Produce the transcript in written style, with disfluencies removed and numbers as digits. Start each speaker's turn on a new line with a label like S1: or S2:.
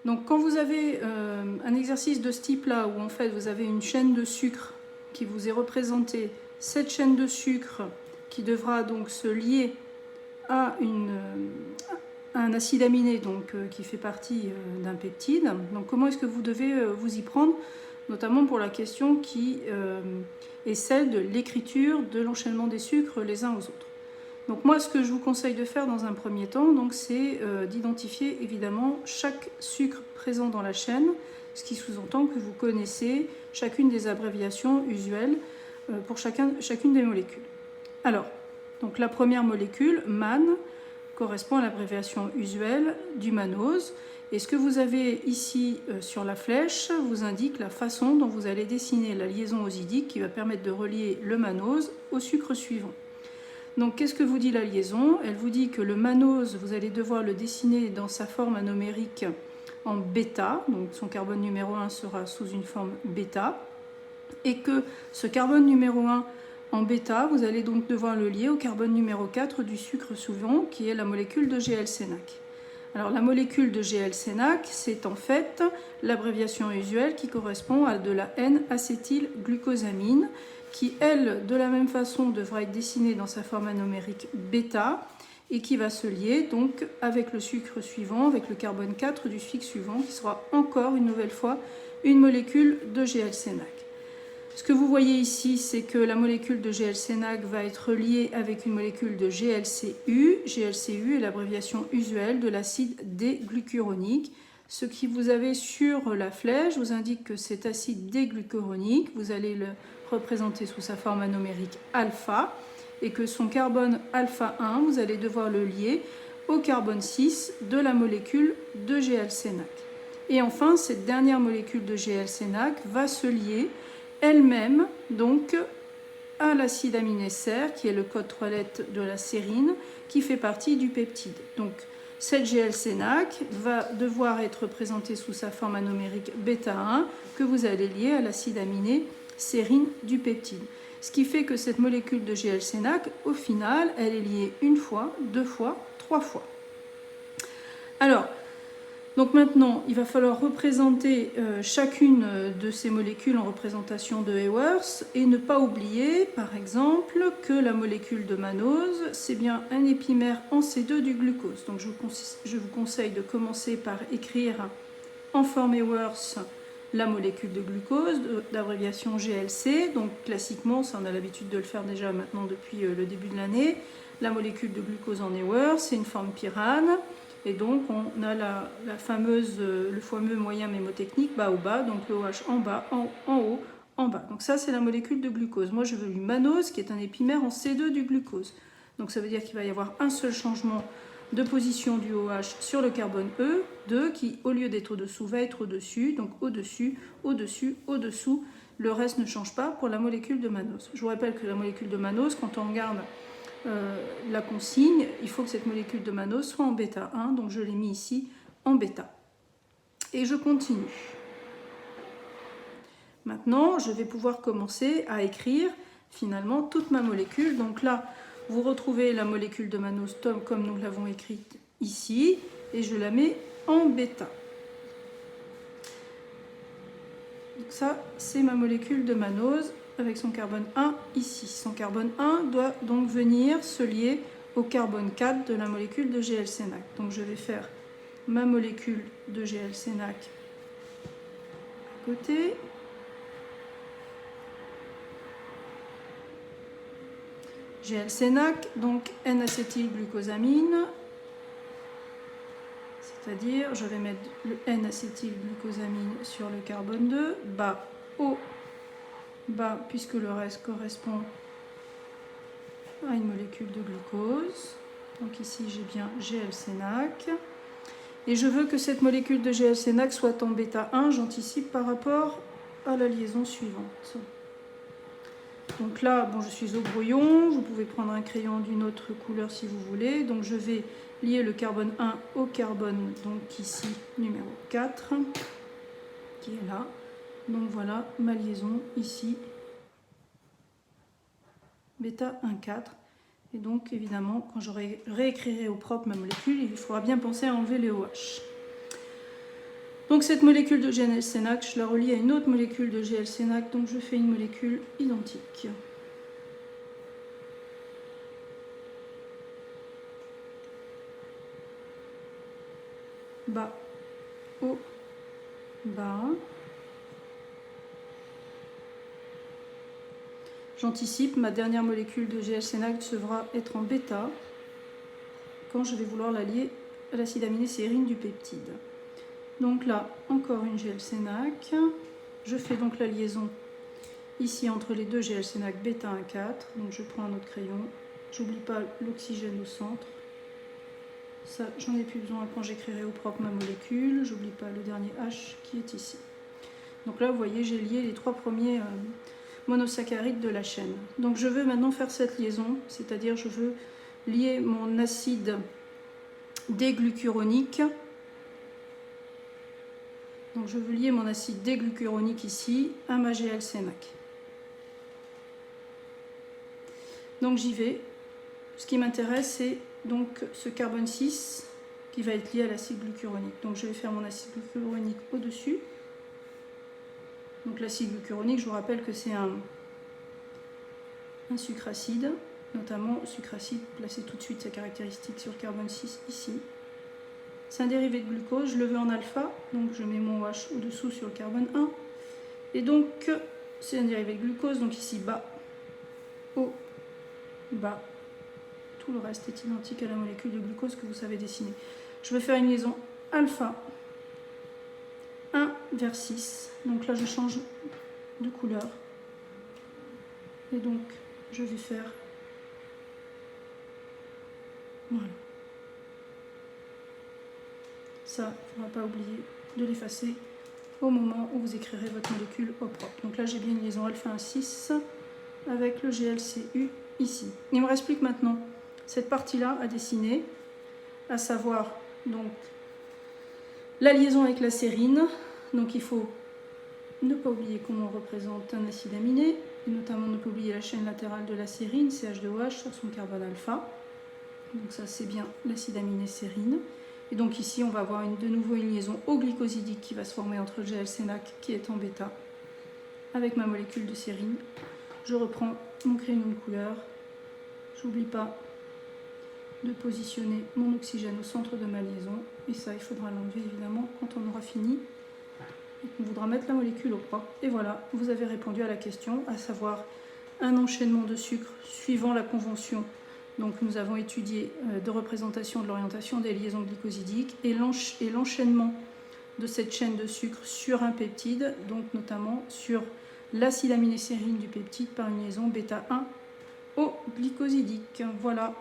S1: Donc quand vous avez un exercice de ce type-là, où en fait vous avez une chaîne de sucre qui vous est représentée, cette chaîne de sucre qui devra donc se lier à un acide aminé donc, qui fait partie d'un peptide. Donc comment est-ce que vous devez vous y prendre, notamment pour la question qui est celle de l'écriture de l'enchaînement des sucres les uns aux autres. Donc moi, ce que je vous conseille de faire dans un premier temps, c'est d'identifier évidemment chaque sucre présent dans la chaîne, ce qui sous-entend que vous connaissez chacune des abréviations usuelles pour chacune des molécules. Alors, donc la première molécule, MAN, correspond à l'abréviation usuelle du mannose. Et ce que vous avez ici sur la flèche vous indique la façon dont vous allez dessiner la liaison osidique qui va permettre de relier le mannose au sucre suivant. Donc qu'est-ce que vous dit la liaison? Elle vous dit que le mannose, vous allez devoir le dessiner dans sa forme anomérique en bêta, donc son carbone numéro 1 sera sous une forme bêta, et que ce carbone numéro 1 en bêta, vous allez donc devoir le lier au carbone numéro 4 du sucre suivant, qui est la molécule de GL-CNAC. Alors la molécule de GL-CNAC, c'est en fait l'abréviation usuelle qui correspond à de la N-acétylglucosamine, qui, elle, de la même façon, devra être dessinée dans sa forme anomérique bêta et qui va se lier donc avec le sucre suivant, avec le carbone 4 du sucre suivant, qui sera encore une nouvelle fois une molécule de GL-CNAC. Ce que vous voyez ici, c'est que la molécule de GL-CNAC va être liée avec une molécule de GLCU. GLCU est l'abréviation usuelle de l'acide D-glucuronique. Ce que vous avez sur la flèche vous indique que cet acide D-glucuronique, vous allez le représenter sous sa forme anomérique alpha, et que son carbone alpha 1, vous allez devoir le lier au carbone 6 de la molécule de GL-CNAC. Et enfin, cette dernière molécule de GL-CNAC va se lier elle-même donc à l'acide aminé ser, qui est le code 3 lettres de la sérine, qui fait partie du peptide. Donc cette GL-CNAC va devoir être représentée sous sa forme anomérique bêta 1, que vous allez lier à l'acide aminé sérine du peptide. Ce qui fait que cette molécule de GL-CNAC, au final, elle est liée une fois, deux fois, trois fois. Alors, donc maintenant, il va falloir représenter chacune de ces molécules en représentation de Ewers et ne pas oublier, par exemple, que la molécule de mannose, c'est bien un épimère en C2 du glucose. Donc je vous conseille de commencer par écrire en forme Ewers la molécule de glucose, d'abréviation GLC. Donc classiquement, ça on a l'habitude de le faire déjà maintenant depuis le début de l'année. La molécule de glucose en Ewers, c'est une forme pyrane. Et donc on a le fameux moyen mémotechnique bas au bas, donc le OH en bas, en haut, en bas. Donc ça c'est la molécule de glucose. Moi je veux du mannose qui est un épimère en C2 du glucose. Donc ça veut dire qu'il va y avoir un seul changement de position du OH sur le carbone E2 qui, au lieu d'être au-dessous, va être au-dessus. Donc au-dessus, au-dessus, au-dessous. Le reste ne change pas pour la molécule de mannose. Je vous rappelle que la molécule de mannose, quand on regarde la consigne, il faut que cette molécule de mannose soit en bêta 1. Donc je l'ai mis ici en bêta. Et je continue. Maintenant, je vais pouvoir commencer à écrire finalement toute ma molécule. Donc là, vous retrouvez la molécule de mannose comme nous l'avons écrite ici, et je la mets en bêta. Donc ça, c'est ma molécule de mannose avec son carbone 1 ici. Son carbone 1 doit donc venir se lier au carbone 4 de la molécule de GL-CNAC. Donc je vais faire ma molécule de GL-CNAC à côté. GL-CNAC, donc N-acétylglucosamine, c'est-à-dire je vais mettre le N-acétylglucosamine sur le carbone 2, bas, haut, bas, puisque le reste correspond à une molécule de glucose. Donc ici j'ai bien GL-CNAC. Et je veux que cette molécule de GL-CNAC soit en bêta 1, j'anticipe par rapport à la liaison suivante. Donc là, bon, je suis au brouillon, vous pouvez prendre un crayon d'une autre couleur si vous voulez. Donc je vais lier le carbone 1 au carbone, donc ici, numéro 4, qui est là. Donc voilà ma liaison ici, bêta 1,4. Et donc évidemment, quand je réécrirai au propre ma molécule, il faudra bien penser à enlever les OH. Donc cette molécule de GNL-Cénac, je la relie à une autre molécule de GL-Cénac, donc je fais une molécule identique. Bas, haut, bas. J'anticipe, ma dernière molécule de GL-Cénac devra être en bêta quand je vais vouloir la lier à l'acide aminé sérine du peptide. Donc là, encore une GL-Cénac. Je fais donc la liaison ici entre les deux GL-Cénac bêta 1,4. Donc je prends un autre crayon. J'oublie pas l'oxygène au centre. Ça, j'en ai plus besoin quand j'écrirai au propre ma molécule. J'oublie pas le dernier H qui est ici. Donc là, vous voyez, j'ai lié les trois premiers monosaccharides de la chaîne. Donc je veux maintenant faire cette liaison, c'est-à-dire je veux lier mon acide déglucuronique. Donc je veux lier mon acide déglucuronique ici à ma GL-Cénac. Donc j'y vais. Ce qui m'intéresse, c'est donc ce carbone 6 qui va être lié à l'acide glucuronique. Donc je vais faire mon acide glucuronique au-dessus. Donc l'acide glucuronique, je vous rappelle que c'est un sucre acide, notamment sucre acide, placez tout de suite sa caractéristique sur le carbone 6 ici. C'est un dérivé de glucose, je le veux en alpha, donc je mets mon OH au-dessous sur le carbone 1. Et donc c'est un dérivé de glucose, donc ici bas, haut, bas. Tout le reste est identique à la molécule de glucose que vous savez dessiner. Je vais faire une liaison alpha 1 vers 6. Donc là, je change de couleur. Et donc, je vais faire... Voilà. Ça, il ne faudra pas oublier de l'effacer au moment où vous écrirez votre molécule au propre. Donc là, j'ai bien une liaison alpha 1, 6 avec le GLCU ici. Il me reste plus que maintenant cette partie-là à dessiner, à savoir donc la liaison avec la sérine. Donc il faut ne pas oublier comment on représente un acide aminé, et notamment ne pas oublier la chaîne latérale de la sérine, CH2OH sur son carbone alpha. Donc ça c'est bien l'acide aminé sérine. Et donc ici on va avoir de nouveau une liaison au glycosidique qui va se former entre le GL-Cénac qui est en bêta avec ma molécule de sérine. Je reprends mon crayon de couleur. J'oublie pas de positionner mon oxygène au centre de ma liaison. Et ça, il faudra l'enlever évidemment quand on aura fini. Et on voudra mettre la molécule au propre. Et voilà, vous avez répondu à la question, à savoir un enchaînement de sucres suivant la convention. Donc nous avons étudié de représentation de l'orientation des liaisons glycosidiques et l'enchaînement de cette chaîne de sucre sur un peptide, donc notamment sur l'acide aminé sérine du peptide par une liaison bêta 1 au glycosidique. Voilà.